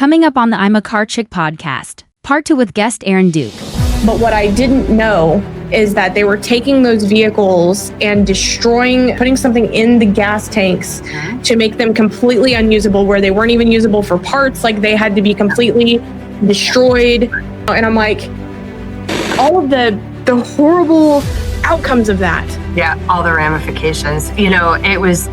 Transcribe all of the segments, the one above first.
Coming up on the I'm a Car Chick podcast, part 2 with guest Erin Duke. But what I didn't know is that they were taking those vehicles and destroying, putting something in the gas tanks to make them completely unusable, where they weren't even usable for parts. Like, they had to be completely destroyed. And I'm like, all of the horrible outcomes of that. Yeah, all the ramifications. You know, it was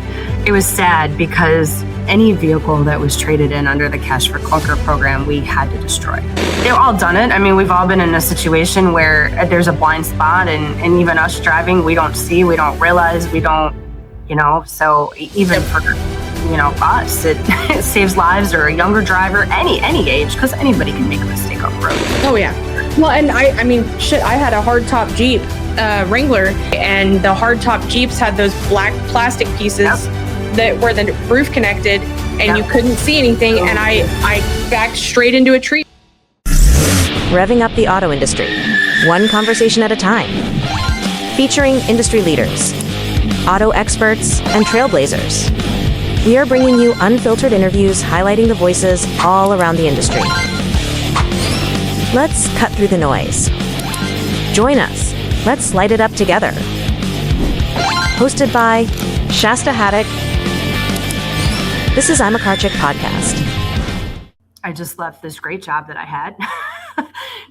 sad because any vehicle that was traded in under the Cash for Clunker program, we had to destroy. They've all done it. I mean, we've all been in a situation where there's a blind spot, and even us driving, we don't see, we don't realize, we don't, so even for, us, it saves lives, or a younger driver, any age, because anybody can make a mistake on the road. Oh, yeah. Well, and I mean, I had a hardtop Jeep Wrangler, and the hardtop Jeeps had those black plastic pieces that where the roof connected, and you couldn't see anything, and I backed straight into a tree. Revving up the auto industry, one conversation at a time. Featuring industry leaders, auto experts, and trailblazers. We are bringing you unfiltered interviews highlighting the voices all around the industry. Let's cut through the noise. Join us. Let's light it up together. Hosted by Shasta Haddock. This is I'm a Car Chick podcast. I just left this great job that I had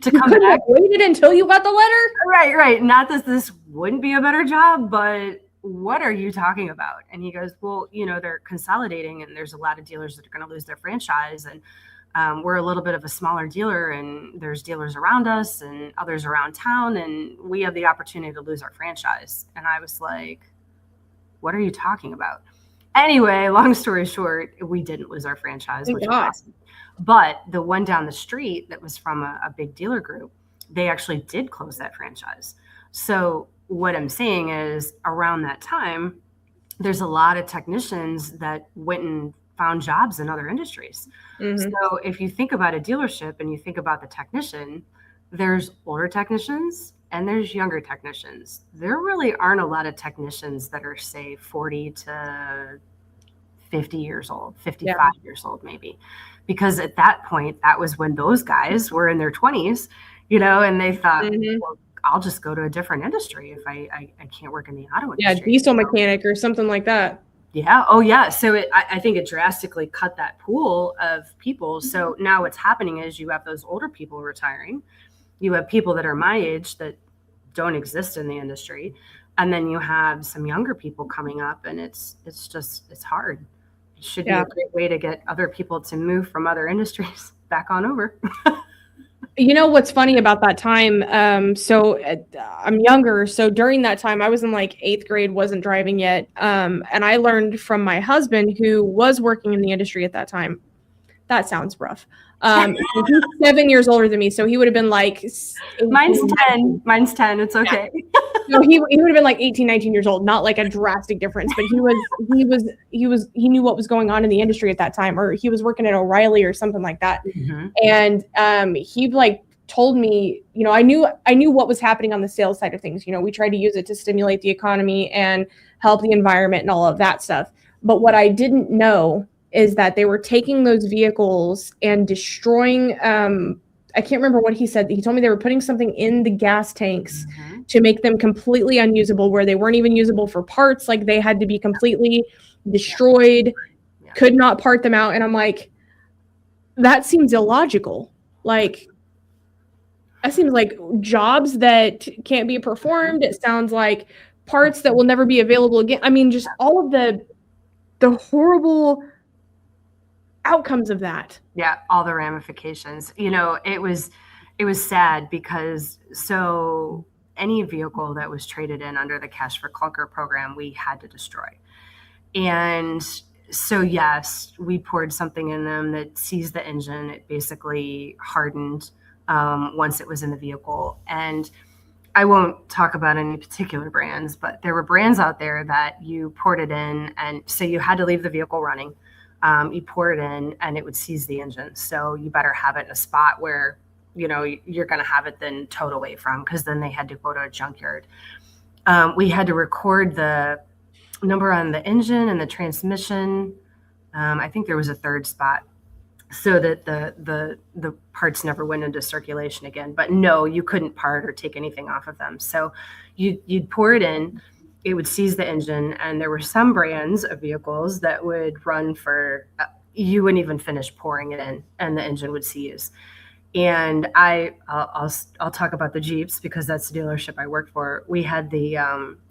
to come back. Have waited until you got the letter? Right. Not that this wouldn't be a better job, but what are you talking about? And he goes, well, they're consolidating, and there's a lot of dealers that are going to lose their franchise. And we're a little bit of a smaller dealer, and there's dealers around us and others around town, and we have the opportunity to lose our franchise. And I was like, what are you talking about? Anyway, long story short, we didn't lose our franchise, which was awesome. But the one down the street that was from a big dealer group, they actually did close that franchise. So what I'm saying is, around that time, there's a lot of technicians that went and found jobs in other industries. Mm-hmm. So if you think about a dealership and you think about the technician, there's older technicians and there's younger technicians. There really aren't a lot of technicians that are, say, 40 to 50 years old, 55 years old maybe. Because at that point, that was when those guys were in their 20s, and they thought, well, I'll just go to a different industry if I can't work in the auto industry. Yeah, diesel mechanic or something like that. Yeah. Oh, yeah. So I think it drastically cut that pool of people. So now what's happening is you have those older people retiring. You have people that are my age that don't exist in the industry. And then you have some younger people coming up, and it's hard. It should be a great way to get other people to move from other industries back on over. What's funny about that time? So I'm younger. So during that time, I was in like 8th grade, wasn't driving yet. And I learned from my husband, who was working in the industry at that time. That sounds rough. He's 7 years older than me. So he would have been like, Mine's 10. Mine's 10. It's okay. Yeah. So he would have been like 18, 19 years old, not like a drastic difference, but he knew what was going on in the industry at that time, or he was working at O'Reilly or something like that. Mm-hmm. And he like told me, I knew what was happening on the sales side of things. We tried to use it to stimulate the economy and help the environment and all of that stuff. But what I didn't know is that they were taking those vehicles and destroying, I can't remember what he said. He told me they were putting something in the gas tanks to make them completely unusable, where they weren't even usable for parts. Like, they had to be completely destroyed, could not part them out. And I'm like, that seems illogical. Like, that seems like jobs that can't be performed. It sounds like parts that will never be available again. I mean, just all of the horrible outcomes of that. Yeah, all the ramifications. It was sad because so any vehicle that was traded in under the Cash for Clunker program, we had to destroy. And so yes, we poured something in them that seized the engine. It basically hardened once it was in the vehicle. And I won't talk about any particular brands, but there were brands out there that you poured it in, and so you had to leave the vehicle running. You pour it in and it would seize the engine. So you better have it in a spot where, you're going to have it then towed away from, because then they had to go to a junkyard. We had to record the number on the engine and the transmission. I think there was a third spot. so that the parts never went into circulation again. But no, you couldn't part or take anything off of them. So you'd pour it in, it would seize the engine, and there were some brands of vehicles that would run for you wouldn't even finish pouring it in, and the engine would seize. And I'll talk about the Jeeps because that's the dealership I worked for. We had the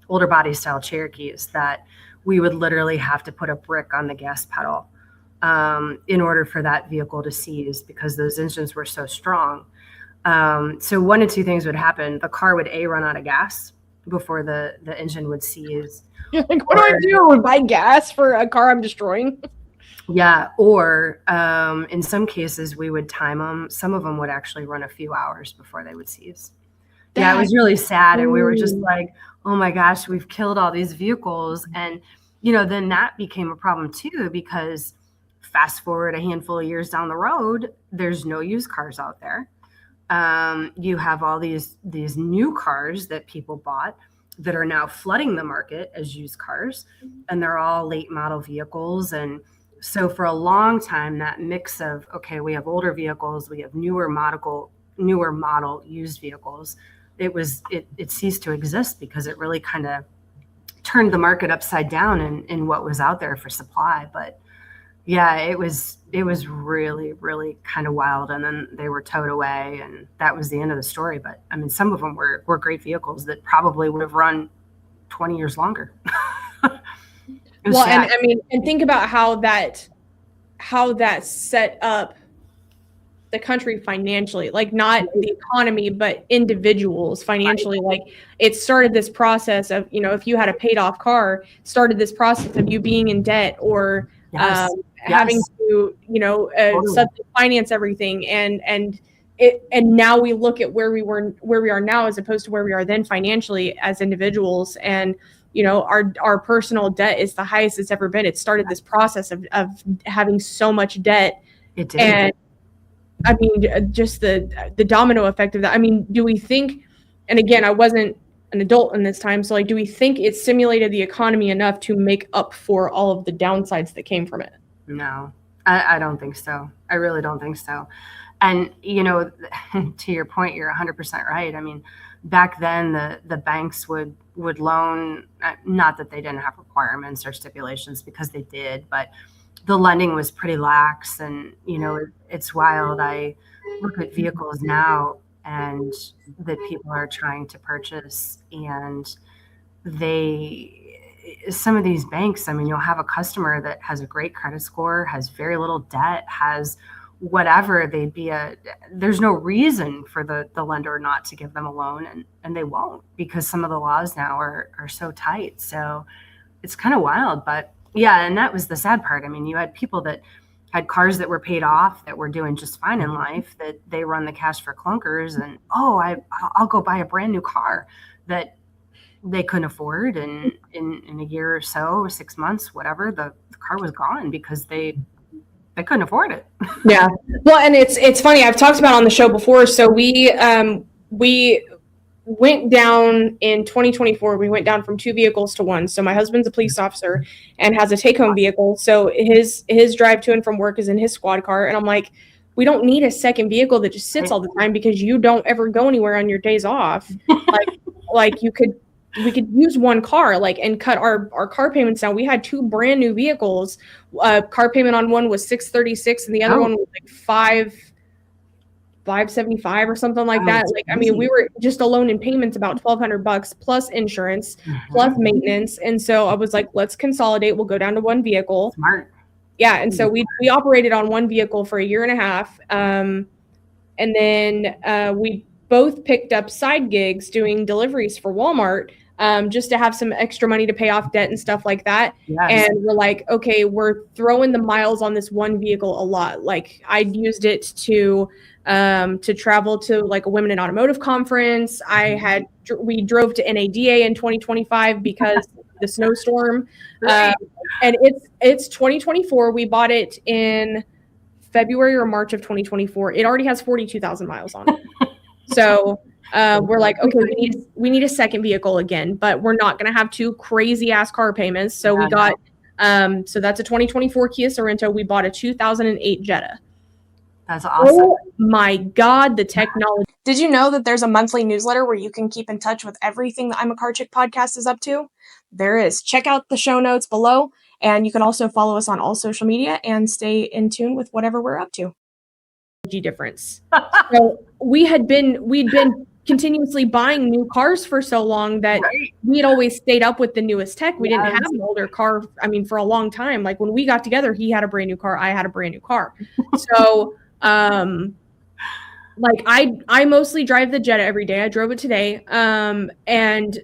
older body style Cherokees that we would literally have to put a brick on the gas pedal in order for that vehicle to seize because those engines were so strong. So one of two things would happen. The car would run out of gas before the engine would seize. You're like, what do I do? Buy gas for a car I'm destroying? Yeah. Or in some cases, we would time them. Some of them would actually run a few hours before they would seize. Yeah, it was really sad. And we were just like, oh my gosh, we've killed all these vehicles. And, then that became a problem too, because fast forward a handful of years down the road, there's no used cars out there. You have all these new cars that people bought that are now flooding the market as used cars, and they're all late model vehicles. And so for a long time, that mix of, okay, we have older vehicles, we have newer model used vehicles, it ceased to exist because it really kind of turned the market upside down in what was out there for supply. But yeah, it was really, really kind of wild. And then they were towed away, and that was the end of the story. But I mean, some of them were great vehicles that probably would have run 20 years longer. Well, sad. And think about how that set up the country financially, like not the economy, but individuals financially. Like it started this process of, if you had a paid off car, started this process of you being in debt or having to, suddenly finance everything. And now we look at where we are now, as opposed to where we are then financially as individuals. And, our personal debt is the highest it's ever been. It started this process of having so much debt. It did. And I mean, just the domino effect of that. I mean, do we think, and again, I wasn't an adult in this time, so like, do we think it stimulated the economy enough to make up for all of the downsides that came from it? No, I don't think so. I really don't think so. And, to your point, you're 100% right. I mean, back then the banks would loan, not that they didn't have requirements or stipulations, because they did, but the lending was pretty lax. And, it's wild. I look at vehicles now and that people are trying to purchase, and some of these banks, I mean, you'll have a customer that has a great credit score, has very little debt, has whatever, there's no reason for the lender not to give them a loan, and they won't, because some of the laws now are so tight. So it's kind of wild. But yeah, and that was the sad part. I mean, you had people that had cars that were paid off that were doing just fine in life, that they run the cash for clunkers, and I'll go buy a brand new car that they couldn't afford, and in a year or so, 6 months, whatever, the car was gone because they couldn't afford it. Yeah. Well, and it's funny. I've talked about it on the show before. So we went down in 2024. We went down from 2 vehicles to 1. So my husband's a police officer and has a take-home vehicle. So his drive to and from work is in his squad car. And I'm like, we don't need a second vehicle that just sits all the time, because you don't ever go anywhere on your days off. We could use one car, and cut our car payments down. We had 2 brand new vehicles. Car payment on one was $636, and the other one was like $575 or something like that. I mean, we were just alone in payments about $1,200 plus insurance, plus maintenance. And so I was like, let's consolidate. We'll go down to 1 vehicle. Smart. Yeah. And so we operated on 1 vehicle for a year and a half. And then we both picked up side gigs doing deliveries for Walmart, just to have some extra money to pay off debt and stuff like that. Yes. And we're like, okay, we're throwing the miles on this 1 vehicle a lot. Like, I'd used it to travel to like a women in automotive conference. We drove to NADA in 2025 because the snowstorm. Right. And it's 2024. We bought it in February or March of 2024. It already has 42,000 miles on it. So we're like, okay, we need a second vehicle again, but we're not going to have 2 crazy ass car payments. So we got, so that's a 2024 Kia Sorento. We bought a 2008 Jetta. That's awesome. Oh my God, the technology. Did you know that there's a monthly newsletter where you can keep in touch with everything that I'm a Car Chick podcast is up to? There is. Check out the show notes below, and you can also follow us on all social media and stay in tune with whatever we're up to. Difference. So we'd been continuously buying new cars for so long that we had always stayed up with the newest tech. We didn't have an older car. I mean, for a long time, like when we got together, he had a brand new car. I had a brand new car. So, like I mostly drive the Jetta every day. I drove it today. And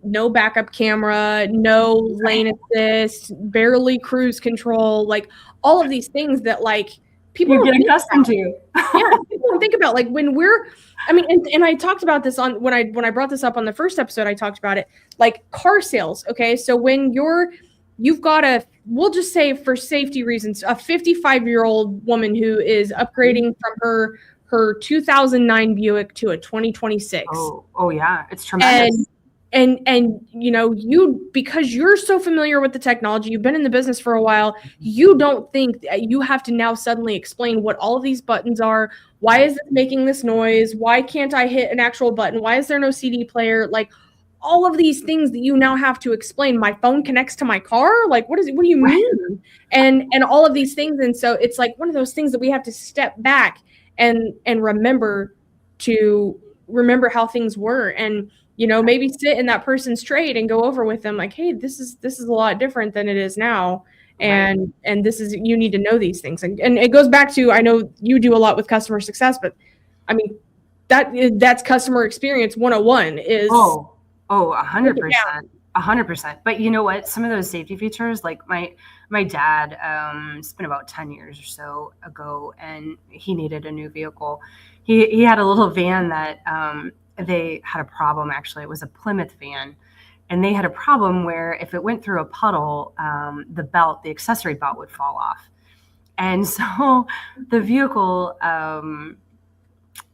no backup camera, no lane assist, barely cruise control, like all of these things that like people you get accustomed to. Yeah, people don't think about like when and I talked about this on when I brought this up on the first episode, I talked about it, like car sales. Okay. So when you've got we'll just say for safety reasons, a 55-year-old woman who is upgrading from her 2009 Buick to a 2026. Oh yeah. It's tremendous. And because you're so familiar with the technology, you've been in the business for a while, you don't think that you have to now suddenly explain what all of these buttons are. Why is it making this noise? Why can't I hit an actual button? Why is there no CD player? Like all of these things that you now have to explain. My phone connects to my car. Like, what do you mean? And all of these things. And so it's like one of those things that we have to step back and remember how things were. And maybe sit in that person's trade and go over with them like, hey, this is a lot different than it is now. And this is, you need to know these things. And it goes back to, I know you do a lot with customer success, but I mean, that's customer experience 101 is. 100%. 100%. But you know what? Some of those safety features, like my dad, it's been about 10 years or so ago, and he needed a new vehicle. He had a little van that, they had a problem. Actually, it was a Plymouth van, and they had a problem where if it went through a puddle, the accessory belt would fall off. And so the vehicle,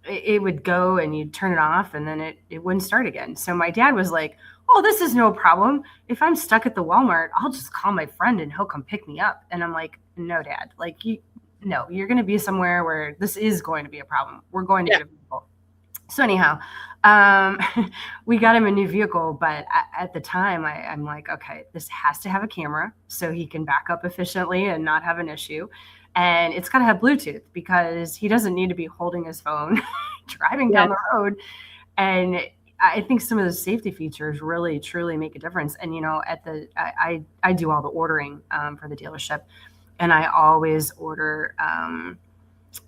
it would go and you'd turn it off and then it wouldn't start again. So my dad was like, oh, this is no problem. If I'm stuck at the Walmart, I'll just call my friend and he'll come pick me up. And I'm like, no, Dad, you're going to be somewhere where this is going to be a problem. We're going to get a vehicle. So anyhow, we got him a new vehicle, but at the time I'm like, okay, this has to have a camera so he can back up efficiently and not have an issue. And it's got to have Bluetooth because he doesn't need to be holding his phone driving down the road. And I think some of those safety features really, truly make a difference. And, I do all the ordering for the dealership, and I always order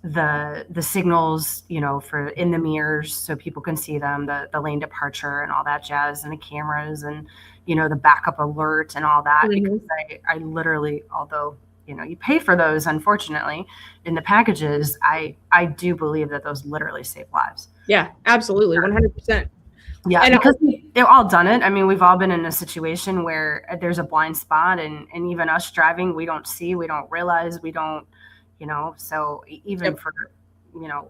the signals, for in the mirrors so people can see them, the lane departure and all that jazz, and the cameras and, the backup alert and all that. Mm-hmm. Because I literally, although, you pay for those, unfortunately, in the packages, I do believe that those literally save lives. Yeah, absolutely. 100%. Yeah, and because they've all done it. I mean, we've all been in a situation where there's a blind spot, and even us driving, we don't see, we don't realize, we don't, so even for,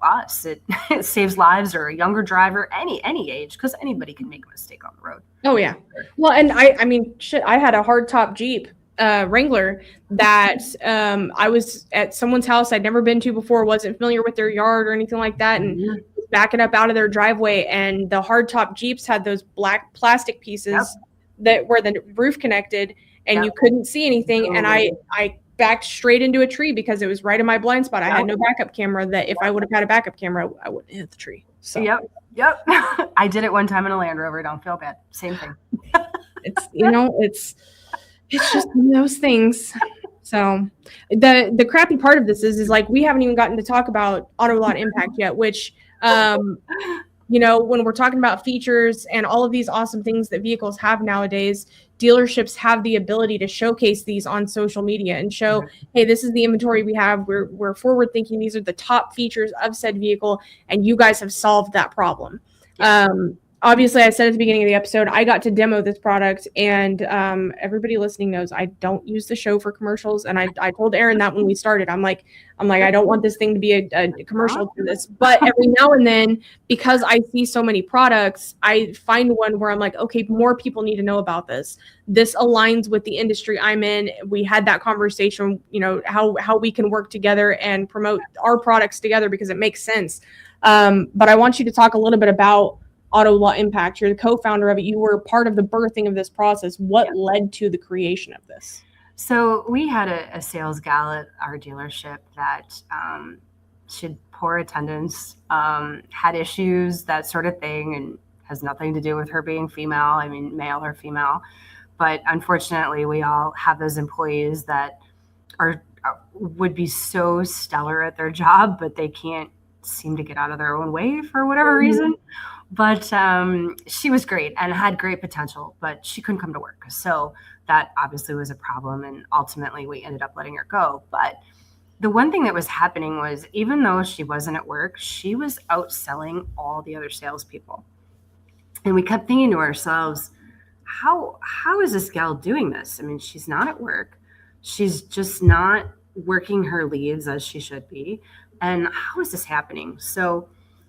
us, it saves lives, or a younger driver, any age, because anybody can make a mistake on the road. Oh, yeah. Well, and I mean, I had a hardtop Jeep Wrangler that I was at someone's house I'd never been to before, wasn't familiar with their yard or anything like that, and backing up out of their driveway, and the hardtop Jeeps had those black plastic pieces that where the roof connected, and you couldn't see anything. And I backed straight into a tree because it was right in my blind spot. I had no backup camera. That if I would have had a backup camera, I wouldn't hit the tree. So Yep. I did it one time in a Land Rover. Don't feel bad. Same thing. It's just one of those things. So the crappy part of this is like, we haven't even gotten to talk about AutoLot Impact yet, which, when we're talking about features and all of these awesome things that vehicles have nowadays, dealerships have the ability to showcase these on social media and show, hey, this is the inventory we have. We're forward thinking. These are the top features of said vehicle, and you guys have solved that problem. obviously I said at the beginning of the episode, I got to demo this product, and everybody listening knows I don't use the show for commercials. And I told Erin that when we started, I'm like, I don't want this thing to be a commercial for this. But every now and then, because I see so many products, I find one where I'm like, okay, more people need to know about this. This aligns with the industry I'm in. We had that conversation, how we can work together and promote our products together because it makes sense. But I want you to talk a little bit about AutoLot Impact. You're the co-founder of it. You were part of the birthing of this process. What led to the creation of this? So we had a sales gal at our dealership that she had poor attendance, had issues, that sort of thing, and has nothing to do with her being female. I mean, male or female. But unfortunately, we all have those employees that would be so stellar at their job, but they can't seem to get out of their own way for whatever reason. But she was great and had great potential, but she couldn't come to work. So that obviously was a problem. And ultimately, we ended up letting her go. But the one thing that was happening was, even though she wasn't at work, she was outselling all the other salespeople. And we kept thinking to ourselves, how is this gal doing this? I mean, she's not at work. She's just not working her leads as she should be. And how is this happening? So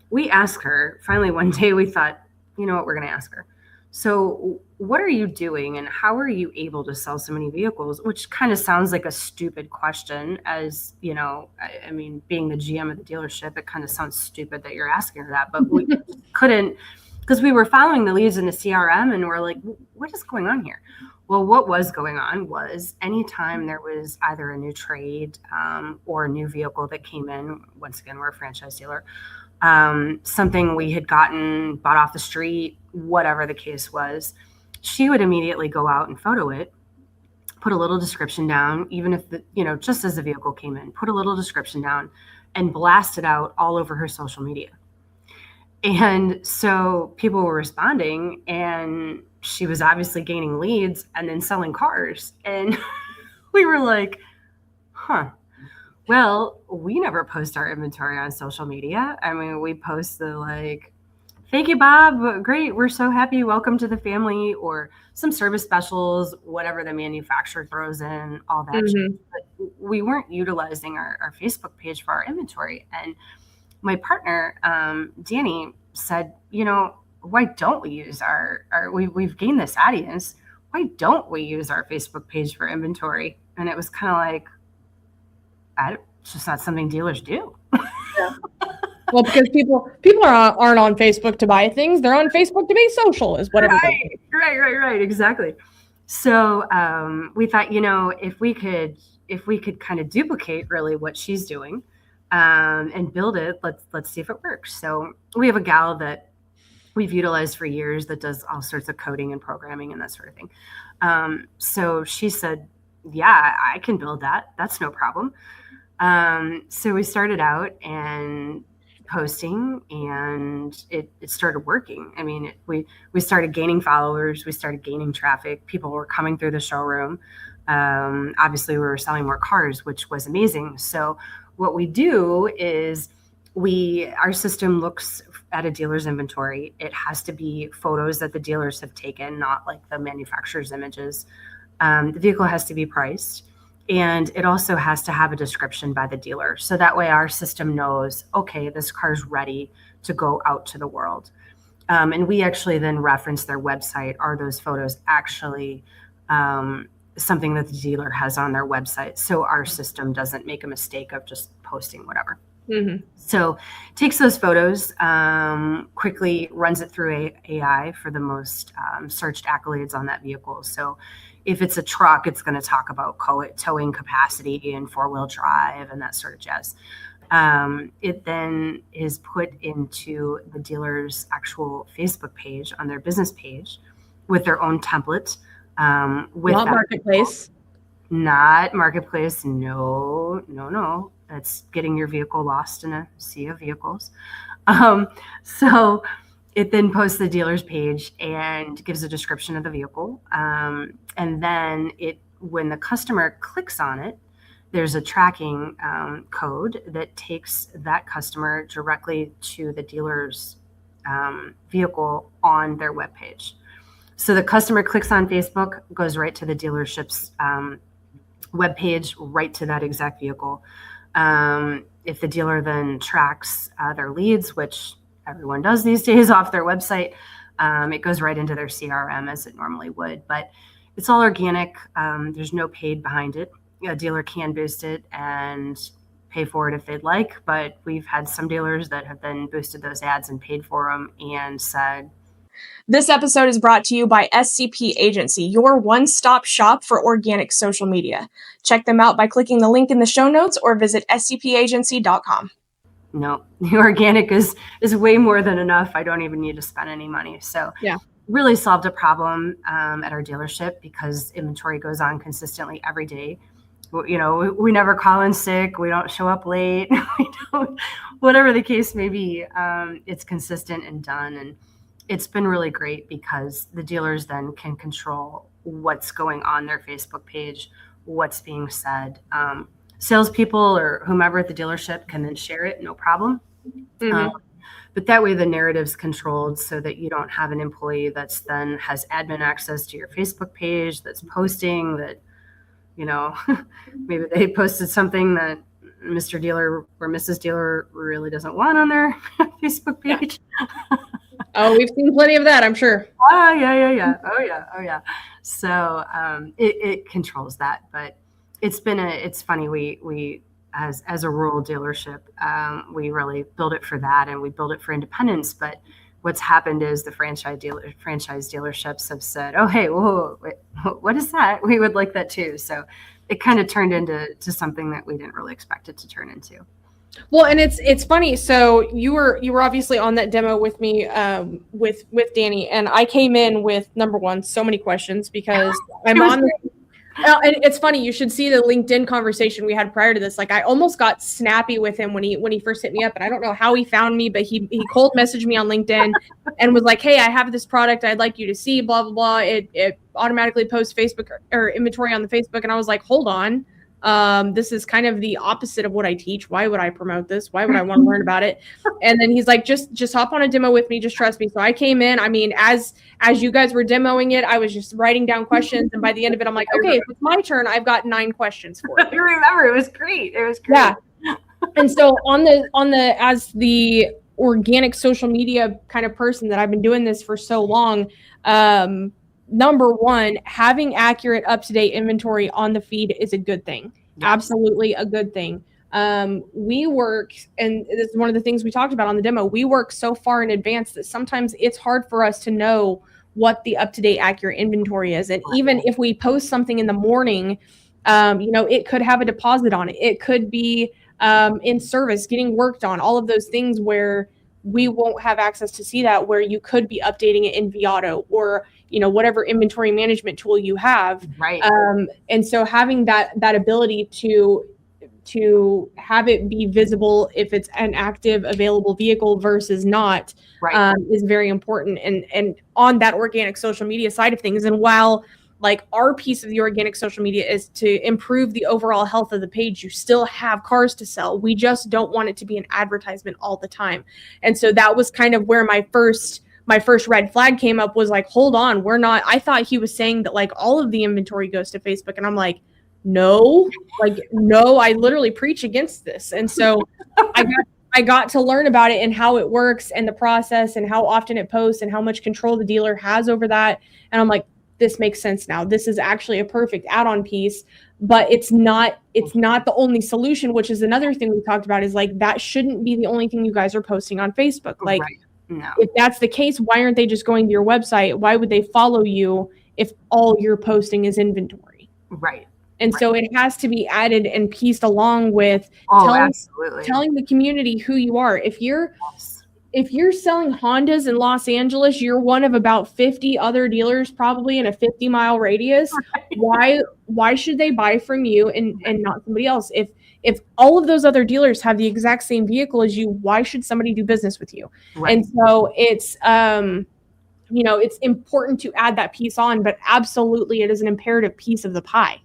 we asked her, finally one day we thought, you know what, we're going to ask her. So what are you doing and how are you able to sell so many vehicles? Which kind of sounds like a stupid question, as, I mean, being the GM of the dealership, it kind of sounds stupid that you're asking her that, but we couldn't, because we were following the leads in the CRM and we're like, what is going on here? Well, what was going on was, anytime there was either a new trade or a new vehicle that came in, once again, we're a franchise dealer, something we had bought off the street, whatever the case was, she would immediately go out and photo it, put a little description down, even if just as the vehicle came in, put a little description down and blast it out all over her social media. And so people were responding, and she was obviously gaining leads and then selling cars. And we were like, well, we never post our inventory on social media. I mean, we post the thank you, Bob. Great. We're so happy. Welcome to the family, or some service specials, whatever the manufacturer throws in, all that. Mm-hmm. But we weren't utilizing our Facebook page for our inventory. And my partner, Danny, said, why don't we use we've gained this audience. Why don't we use our Facebook page for inventory? And it was kind of like, it's just not something dealers do. Yeah. Well, because people aren't on Facebook to buy things; they're on Facebook to be social, is what everybody. Right, exactly. So we thought, if we could kind of duplicate really what she's doing and build it, let's see if it works. So we have a gal that we've utilized for years that does all sorts of coding and programming and that sort of thing. So she said, yeah, I can build that. That's no problem. So we started out and posting, and it started working. I mean, we started gaining followers. We started gaining traffic. People were coming through the showroom. Obviously, we were selling more cars, which was amazing. So what we do is our system looks at a dealer's inventory. It has to be photos that the dealers have taken, not like the manufacturer's images. The vehicle has to be priced, and it also has to have a description by the dealer. So that way our system knows, okay, this car's ready to go out to the world. And we actually then reference their website. Are those photos actually something that the dealer has on their website? So our system doesn't make a mistake of just posting whatever. Mm-hmm. So takes those photos, quickly runs it through AI for the most searched accolades on that vehicle. So if it's a truck, it's going to talk about towing capacity and four-wheel drive and that sort of jazz. It then is put into the dealer's actual Facebook page on their business page with their own template. With Not marketplace. Not marketplace. No. That's getting your vehicle lost in a sea of vehicles. So it then posts the dealer's page and gives a description of the vehicle. And then when the customer clicks on it, there's a tracking code that takes that customer directly to the dealer's vehicle on their webpage. So the customer clicks on Facebook, goes right to the dealership's webpage, right to that exact vehicle. If the dealer then tracks their leads, which everyone does these days off their website, it goes right into their CRM as it normally would. But it's all organic. There's no paid behind it. A dealer can boost it and pay for it if they'd like, but we've had some dealers that have then boosted those ads and paid for them and said, This episode is brought to you by SCP Agency, your one-stop shop for organic social media. Check them out by clicking the link in the show notes or visit scpagency.com. No, the organic is way more than enough. I don't even need to spend any money. So yeah, really solved a problem at our dealership because inventory goes on consistently every day. We never call in sick. We don't show up late. We don't, whatever the case may be, it's consistent and done. And it's been really great because the dealers then can control what's going on their Facebook page, what's being said. Salespeople or whomever at the dealership can then share it, no problem. Mm-hmm. But that way the narrative's controlled so that you don't have an employee that's then has admin access to your Facebook page, that's posting that, maybe they posted something that Mr. Dealer or Mrs. Dealer really doesn't want on their Facebook page. Yeah. Oh, we've seen plenty of that, I'm sure. Oh, yeah. Oh, yeah. So it controls that, but it's funny. We as a rural dealership, we really build it for that, and we build it for independence. But what's happened is the franchise dealerships have said, "Oh, hey, whoa, wait, what is that? We would like that too." So it kind of turned into something that we didn't really expect it to turn into. Well, and it's funny. So you were obviously on that demo with me, with Danny, and I came in with number one, so many questions because I'm on. And it's funny. You should see the LinkedIn conversation we had prior to this. Like I almost got snappy with him when he first hit me up, and I don't know how he found me, but he cold messaged me on LinkedIn and was like, "Hey, I have this product I'd like you to see." Blah blah blah. It automatically posts Facebook or inventory on the Facebook, and I was like, "Hold on. This is kind of the opposite of what I teach. Why would I promote this? Why would I want to learn about it?" And then he's like, just hop on a demo with me. Just trust me. So I came in, I mean, as you guys were demoing it, I was just writing down questions. And by the end of it, I'm like, okay, if it's my turn, I've got 9 questions for you. You remember, it was great. Yeah. And so on the, as the organic social media kind of person that I've been doing this for so long, number one, having accurate, up-to-date inventory on the feed is a good thing. Yeah. Absolutely a good thing. We work, and this is one of the things we talked about on the demo, we work so far in advance that sometimes it's hard for us to know what the up-to-date accurate inventory is. And even if we post something in the morning, it could have a deposit on it. It could be in service, getting worked on, all of those things where we won't have access to see that, where you could be updating it in vAuto or whatever inventory management tool you have. Right. And so having that ability to have it be visible if it's an active available vehicle versus not, right, is very important. And on that organic social media side of things, and while like our piece of the organic social media is to improve the overall health of the page, you still have cars to sell. We just don't want it to be an advertisement all the time. And so that was kind of where my first red flag came up, was like, hold on, I thought he was saying that like all of the inventory goes to Facebook. And I'm like, no, I literally preach against this. And so I got to learn about it and how it works and the process and how often it posts and how much control the dealer has over that. And I'm like, this makes sense now. This is actually a perfect add-on piece, but it's not the only solution, which is another thing we talked about, is like, that shouldn't be the only thing you guys are posting on Facebook. Like, right. No. If that's the case, why aren't they just going to your website? Why would they follow you if all you're posting is inventory? Right. And so it has to be added and pieced along with telling the community who you are. If you're selling Hondas in Los Angeles, you're one of about 50 other dealers probably in a 50-mile radius. Right. Why should they buy from you and not somebody else? If all of those other dealers have the exact same vehicle as you, why should somebody do business with you? Right. And so it's it's important to add that piece on, but absolutely it is an imperative piece of the pie.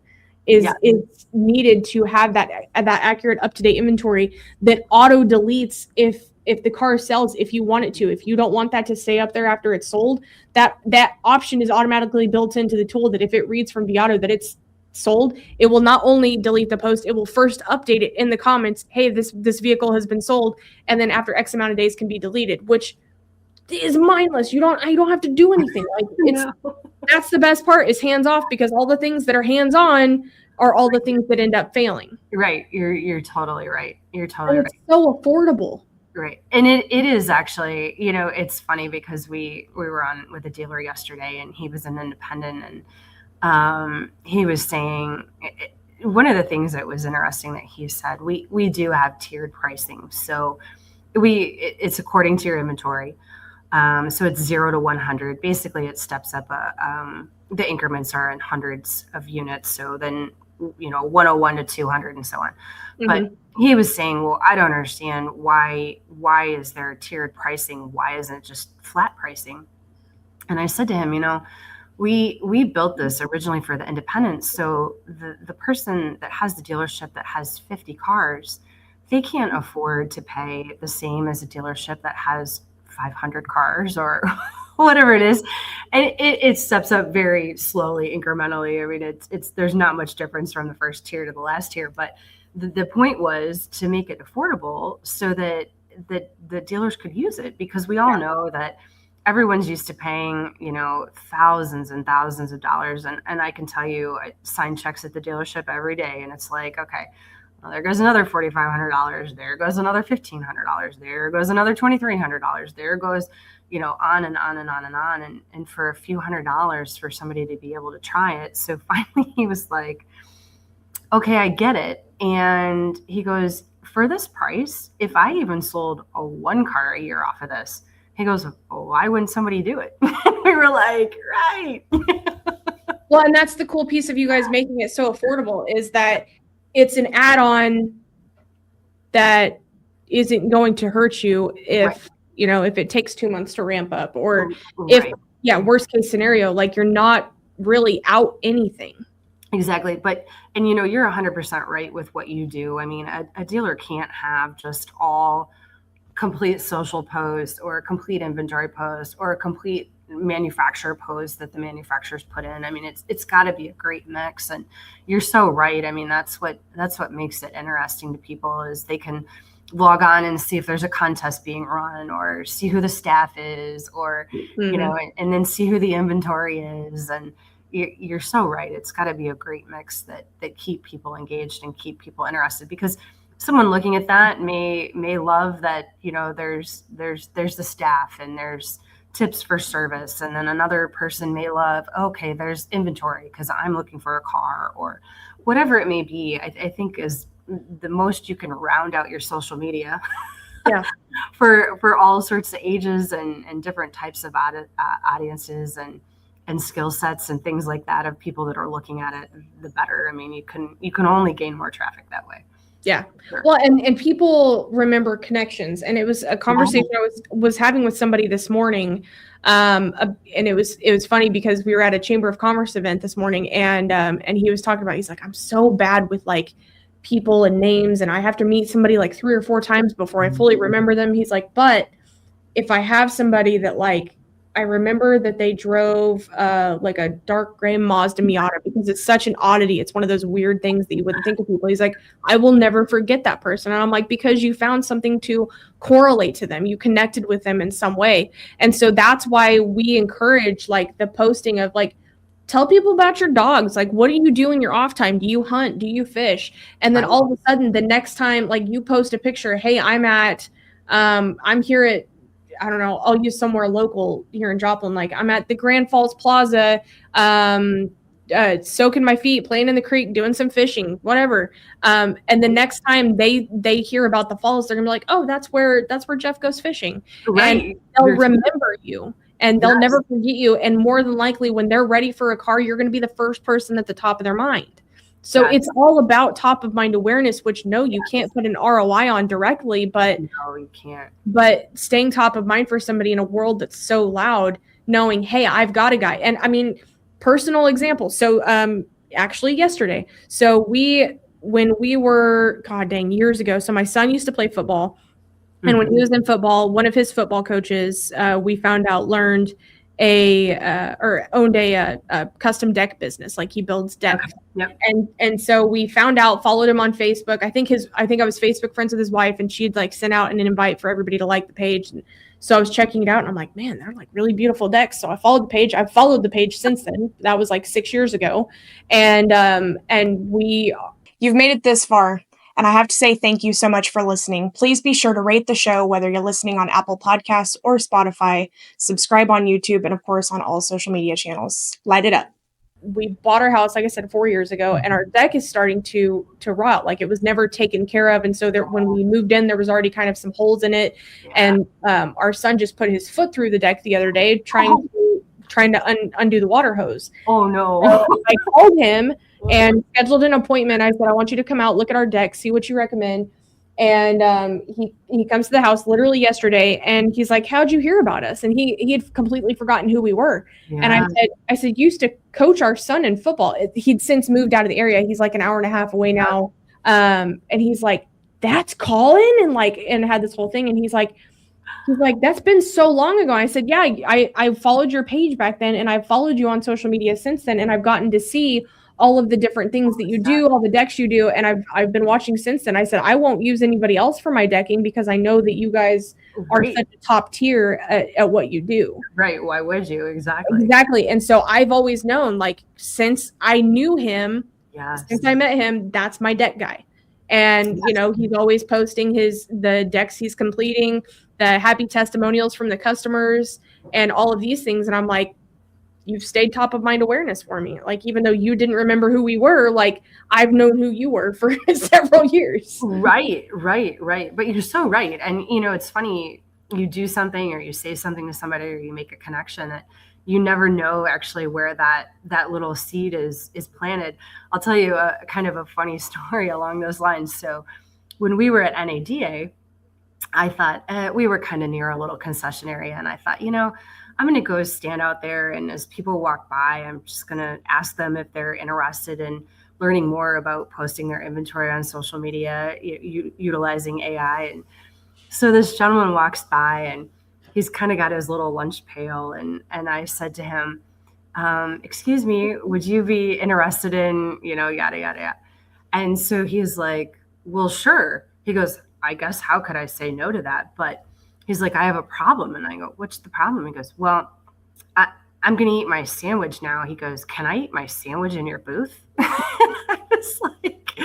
It's needed to have that accurate, up-to-date inventory that auto deletes if if the car sells, if you want it to, if you don't want that to stay up there after it's sold, that option is automatically built into the tool that if it reads from Viato that it's sold, it will not only delete the post, it will first update it in the comments, hey, this vehicle has been sold, and then after X amount of days can be deleted, which is mindless. I don't have to do anything. Like that's the best part, is hands off, because all the things that are hands on are all the things that end up failing. Right. You're totally right. You're totally right. It's so affordable. Right. And it is actually, it's funny because we were on with a dealer yesterday, and he was an independent, and he was saying one of the things that was interesting that he said, we do have tiered pricing. So it's according to your inventory. So it's 0 to 100. Basically, it steps up. The increments are in hundreds of units. So then, 101 to 200 and so on. Mm-hmm. But he was saying, well, I don't understand why is there tiered pricing? Why isn't it just flat pricing? And I said to him, we built this originally for the independents. So the person that has the dealership that has 50 cars, they can't afford to pay the same as a dealership that has 500 cars or whatever it is. And it steps up very slowly, incrementally. I mean, there's not much difference from the first tier to the last tier, but the point was to make it affordable so that the dealers could use it, because we all know that everyone's used to paying, thousands and thousands of dollars. And I can tell you, I sign checks at the dealership every day, and it's like, okay, well, there goes another $4,500. There goes another $1,500. There goes another $2,300. There goes, on and on and on and on. And for a few $100s for somebody to be able to try it. So finally he was like, okay, I get it. And he goes, for this price, if I even sold one car a year off of this, he goes, oh, why wouldn't somebody do it? We were like, right. Well, and that's the cool piece of you guys making it so affordable, is that it's an add-on that isn't going to hurt you if, right. If it takes 2 months to ramp up, or right. Worst case scenario, like you're not really out anything. Exactly. And you're 100% right with what you do. I mean, a dealer can't have just all complete social posts or a complete inventory post or a complete manufacturer post that the manufacturers put in. I mean, it's got to be a great mix. And you're so right. I mean, that's what makes it interesting to people, is they can log on and see if there's a contest being run, or see who the staff is, or and then see who the inventory is. And you're so right. It's got to be a great mix that keep people engaged and keep people interested, because someone looking at that may love that, there's the staff and there's tips for service. And then another person may love, okay, there's inventory because I'm looking for a car, or whatever it may be. I think is the most you can round out your social media for all sorts of ages and different types of audiences and skill sets and things like that of people that are looking at it, the better. I mean, you can only gain more traffic that way. Yeah. Sure. Well, and people remember connections, and it was a conversation I was having with somebody this morning. And it was funny because we were at a Chamber of Commerce event this morning, and he was talking about, he's like, I'm so bad with like people and names, and I have to meet somebody like 3 or 4 times before I fully remember them. He's like, but if I have somebody that like, I remember that they drove like a dark gray Mazda Miata, because it's such an oddity. It's one of those weird things that you wouldn't think of people. He's like, I will never forget that person. And I'm like, because you found something to correlate to them. You connected with them in some way. And so that's why we encourage like the posting of like, tell people about your dogs. Like, what do you do in your off time? Do you hunt? Do you fish? And then all of a sudden the next time, like you post a picture, hey, I'm here at, I don't know, I'll use somewhere local here in Joplin. Like I'm at the Grand Falls Plaza, soaking my feet, playing in the creek, doing some fishing, whatever. And the next time they hear about the falls, they're gonna be like, oh, that's where Jeff goes fishing. Right. And they'll remember you, and they'll never forget you. And more than likely when they're ready for a car, you're going to be the first person at the top of their mind. So it's all about top of mind awareness, which you can't put an ROI on directly, but no, you can't. But staying top of mind for somebody in a world that's so loud, knowing, hey, I've got a guy. And I mean, personal example. So actually yesterday. So when we were, God dang, years ago. So my son used to play football. And when he was in football, one of his football coaches, we found out, owned a custom deck business. Like he builds decks. Yep. And so we found out, followed him on Facebook. I think I was Facebook friends with his wife, and she'd like sent out an invite for everybody to like the page. And so I was checking it out, and I'm like, man, they're like really beautiful decks. So I followed the page. I've followed the page since then. That was like 6 years ago. And you've made it this far. And I have to say thank you so much for listening. Please be sure to rate the show, whether you're listening on Apple Podcasts or Spotify, subscribe on YouTube, and of course on all social media channels. Light it up. We bought our house, like I said, 4 years ago, and our deck is starting to rot. Like it was never taken care of. And so when we moved in, there was already kind of some holes in it. Yeah. And our son just put his foot through the deck the other day, trying to undo the water hose. Oh no. So I called him and scheduled an appointment. I said, I want you to come out, look at our deck, see what you recommend. And he comes to the house literally yesterday, and he's like, how'd you hear about us? And he had completely forgotten who we were. Yeah. And I said, used to coach our son in football. He'd since moved out of the area. He's like an hour and a half away now. And he's like, that's Colin? And had this whole thing. And he's like, that's been so long ago. I said, yeah, I followed your page back then, and I've followed you on social media since then. And I've gotten to see all of the different things that you do, all the decks you do. And I've been watching since then. I said, I won't use anybody else for my decking because I know that you guys are such a top tier at what you do. Right. Why would you? Exactly. Exactly. And so I've always known, like, since I knew him, since I met him, that's my deck guy. And, he's always posting the decks he's completing, the happy testimonials from the customers, and all of these things. And I'm like, you've stayed top of mind awareness for me. Like, even though you didn't remember who we were, like, I've known who you were for several years. Right. But you're so right. And, it's funny, you do something or you say something to somebody or you make a connection that you never know actually where that little seed is planted. I'll tell you a kind of a funny story along those lines. So when we were at NADA, I thought we were kind of near a little concession area. And I thought, I'm going to go stand out there, and as people walk by, I'm just going to ask them if they're interested in learning more about posting their inventory on social media, utilizing AI. And so this gentleman walks by, and he's kind of got his little lunch pail. And I said to him, excuse me, would you be interested in, yada, yada, yada. And so he's like, well, sure. He goes, I guess, how could I say no to that? But he's like, I have a problem. And I go, what's the problem? He goes, well, I'm going to eat my sandwich now. He goes, can I eat my sandwich in your booth? I was like,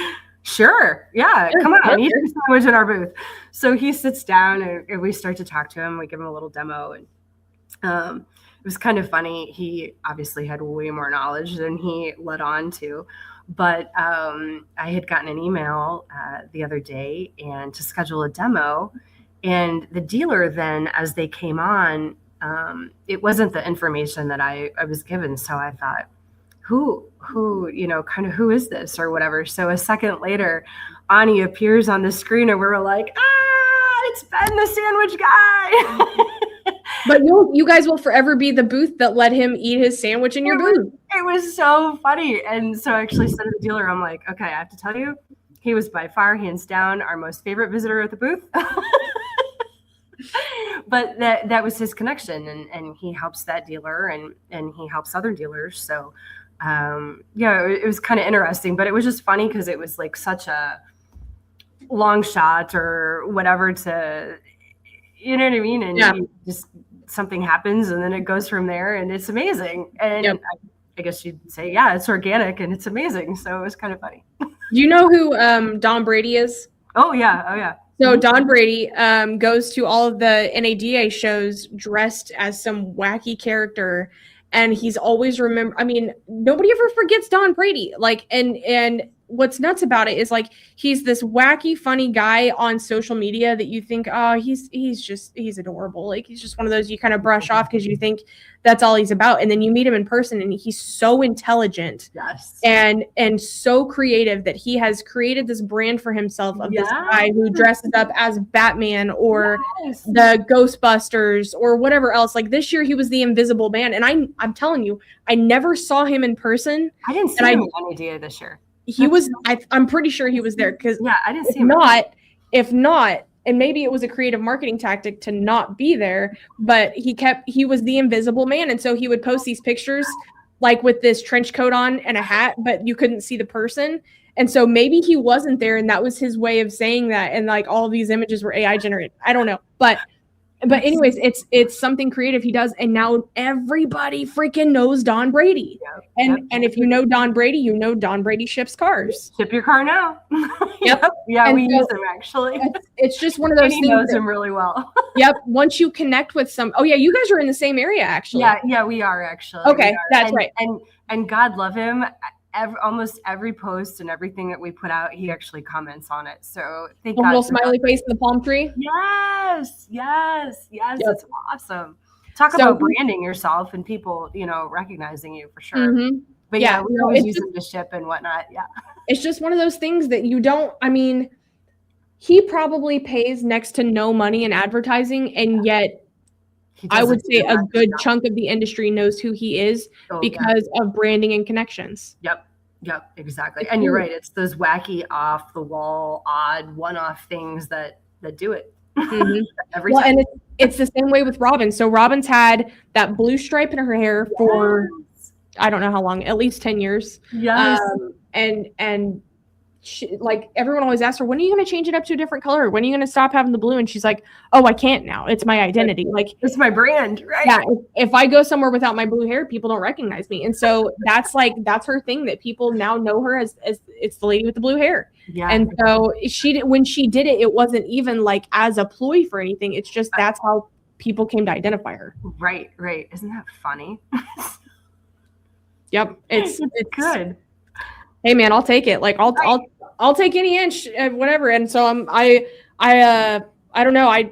sure. Yeah, come on, eat your sandwich in our booth. So he sits down, and we start to talk to him. We give him a little demo. And it was kind of funny. He obviously had way more knowledge than he let on to. But I had gotten an email the other day and to schedule a demo. And the dealer then, as they came on, it wasn't the information that I was given. So I thought, who, kind of who is this or whatever. So a second later, Ani appears on the screen, and we were like, it's Ben, the sandwich guy. But you guys will forever be the booth that let him eat his sandwich in your booth. It was so funny. And so I actually said to the dealer, I'm like, okay, I have to tell you, he was by far, hands down, our most favorite visitor at the booth. But that was his connection, and he helps that dealer and he helps other dealers. So it was kind of interesting, but it was just funny because it was like such a long shot or whatever to, you know what I mean? And just something happens, and then it goes from there, and it's amazing. And I guess you'd say, it's organic and it's amazing. So it was kind of funny. Do you know who Don Brady is? Oh yeah. So Don Brady goes to all of the NADA shows dressed as some wacky character, and he's always nobody ever forgets Don Brady. Like, and what's nuts about it is, like, he's this wacky, funny guy on social media that you think, he's adorable. Like, he's just one of those you kind of brush off because you think that's all he's about. And then you meet him in person, and he's so intelligent and so creative that he has created this brand for himself of this guy who dresses up as Batman or the Ghostbusters or whatever else. Like, this year he was the Invisible Man. And I'm telling you, I never saw him in person. I didn't see him on idea this year. He was, I'm pretty sure he was there because I didn't see him. If not, and maybe it was a creative marketing tactic to not be there, but he was the invisible man. And so he would post these pictures like with this trench coat on and a hat, but you couldn't see the person. And so maybe he wasn't there, and that was his way of saying that. And like all of these images were AI generated. I don't know. But anyways, it's something creative he does. And now everybody freaking knows Don Brady. And if you know Don Brady, you know Don Brady ships cars. Ship your car now. Yep. Yeah, And we so use him actually. It's just one of those He things. knows him really well. Yep. Once you connect with oh yeah, you guys are in the same area actually. Yeah, we are actually. Okay, We are. that's right. And God love him. Almost every post and everything that we put out, he actually comments on it. So thank A God. little smiley face in the palm tree. Yes. Yep. It's awesome. Talk So- about branding yourself and people, recognizing you for sure. Mhm. But Yeah, we always use them to ship and whatnot. Yeah. It's just one of those things that you don't, I mean, he probably pays next to no money in advertising, and yet I would say a good chunk of the industry knows who he is because of branding and connections. Yep, exactly. And you're right. It's those wacky, off the wall, odd, one-off things that do it. Mhm. Every Well, time. and it's the same way with Robin. So Robin's had that blue stripe in her hair for I don't know how long, at least 10 years. Yes. And she, like everyone always asks her, when are you going to change it up to a different color? When are you going to stop having the blue? And she's like, oh, I can't now. It's my identity. Like, it's my brand, right? yeah, if I go somewhere without my blue hair, people don't recognize me. And so that's her thing, that people now know her as it's the lady with the blue hair. Yeah. And so when she did it, it wasn't even like as a ploy for anything. It's just that's how people came to identify her. Right. Isn't that funny? Yep. It's good. Hey man, I'll take it. Like I'll take any inch, whatever. And so I don't know. I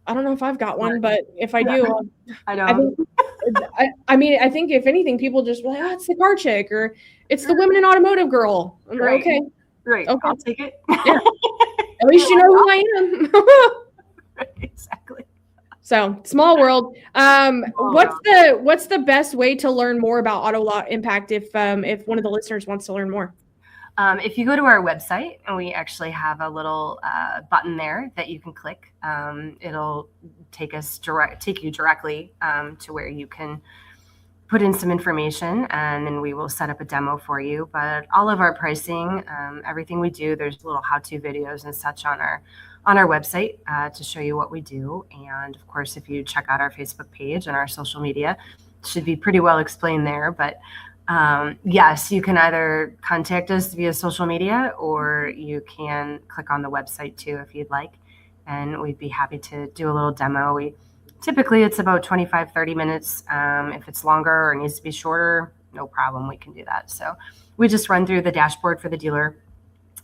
don't know if I've got one, but if I do, I know. I think if anything, people just be like, oh, it's the car chick, or it's the women in automotive girl. I'm like, okay, Great. Okay. I'll take it. Yeah. At least you know who I am. Exactly. So small world. What's the best way to learn more about AutoLot Impact if one of the listeners wants to learn more? If you go to our website, and we actually have a little button there that you can click, it'll take you directly to where you can put in some information, and then we will set up a demo for you. But all of our pricing, everything we do, there's little how-to videos and such on our website to show you what we do. And of course, if you check out our Facebook page and our social media, it should be pretty well explained there. But yes, you can either contact us via social media, or you can click on the website too if you'd like, and we'd be happy to do a little demo. Typically it's about 25-30 minutes. If it's longer or needs to be shorter, no problem, we can do that. So we just run through the dashboard for the dealer,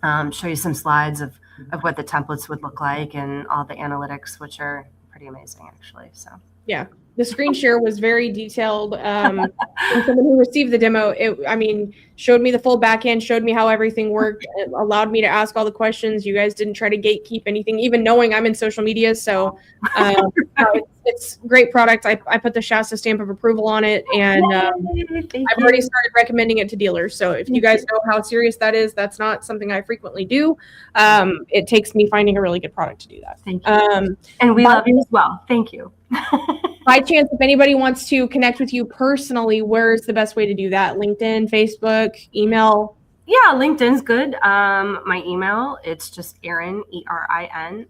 show you some slides of what the templates would look like and all the analytics, which are pretty amazing actually. So yeah, the screen share was very detailed. And someone who received the demo, showed me the full back end, showed me how everything worked, it allowed me to ask all the questions. You guys didn't try to gatekeep anything, even knowing I'm in social media. So it's great product. I put the Shasta stamp of approval on it, and I've already started recommending it to dealers. So if you guys know how serious that is, that's not something I frequently do. It takes me finding a really good product to do that. Thank you. And we love you as well. Thank you. By chance, if anybody wants to connect with you personally, where's the best way to do that? LinkedIn, Facebook, email? Yeah, LinkedIn's good. My email, it's just Erin, ERIN,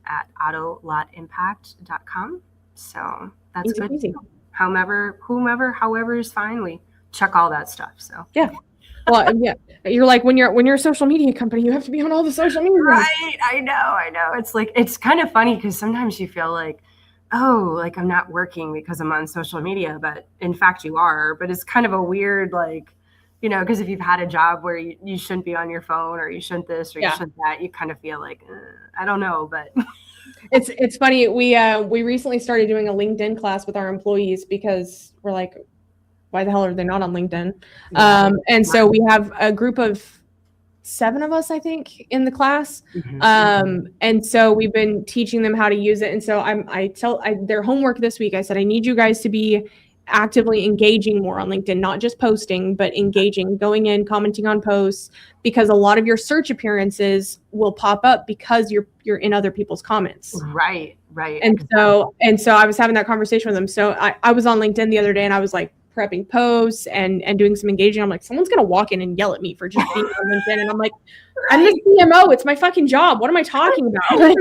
@AutoLotImpact.com. So that's good. Easy. However is fine. We check all that stuff. So yeah. Well, yeah, you're like when you're a social media company, you have to be on all the social media. Right. I know. It's like, it's kind of funny because sometimes you feel like, oh, like I'm not working because I'm on social media, but in fact you are. But it's kind of a weird, like, because if you've had a job where you shouldn't be on your phone, or you shouldn't this, or you shouldn't that, you kind of feel like, I don't know, but it's funny. We recently started doing a LinkedIn class with our employees because we're like, why the hell are they not on LinkedIn? And so we have a group of 7 of us, I think, in the class. And so we've been teaching them how to use it. And so I tell their homework this week, I said, I need you guys to be actively engaging more on LinkedIn, not just posting, but engaging, going in, commenting on posts, because a lot of your search appearances will pop up because you're in other people's comments. Right. And so I was having that conversation with them. So I was on LinkedIn the other day and I was like prepping posts and doing some engaging. I'm like, someone's going to walk in and yell at me for just being on LinkedIn. And I'm like, I'm the CMO. It's my fucking job. What am I talking about? Like,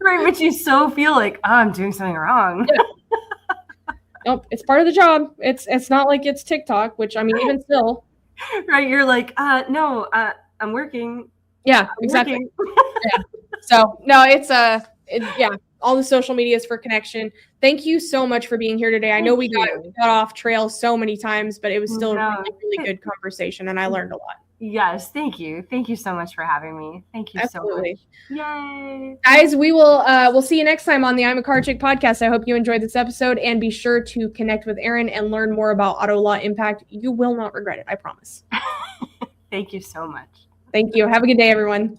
right. But you so feel like, oh, I'm doing something wrong. Yeah. Nope, it's part of the job. It's not like it's TikTok, which I mean, even still. Right. You're like, no, I'm working. Yeah, exactly. Yeah. So no, it's all the social media is for connection. Thank you so much for being here today. I know we got off trail so many times, but it was still a really good conversation and I learned a lot. Yes, thank you. Thank you so much for having me. Thank you Absolutely. so much. Yay. Guys, we'll see you next time on the I'm a Car Chick podcast. I hope you enjoyed this episode and be sure to connect with Erin and learn more about AutoLot Impact. You will not regret it, I promise. Thank you so much. Thank you. Have a good day, everyone.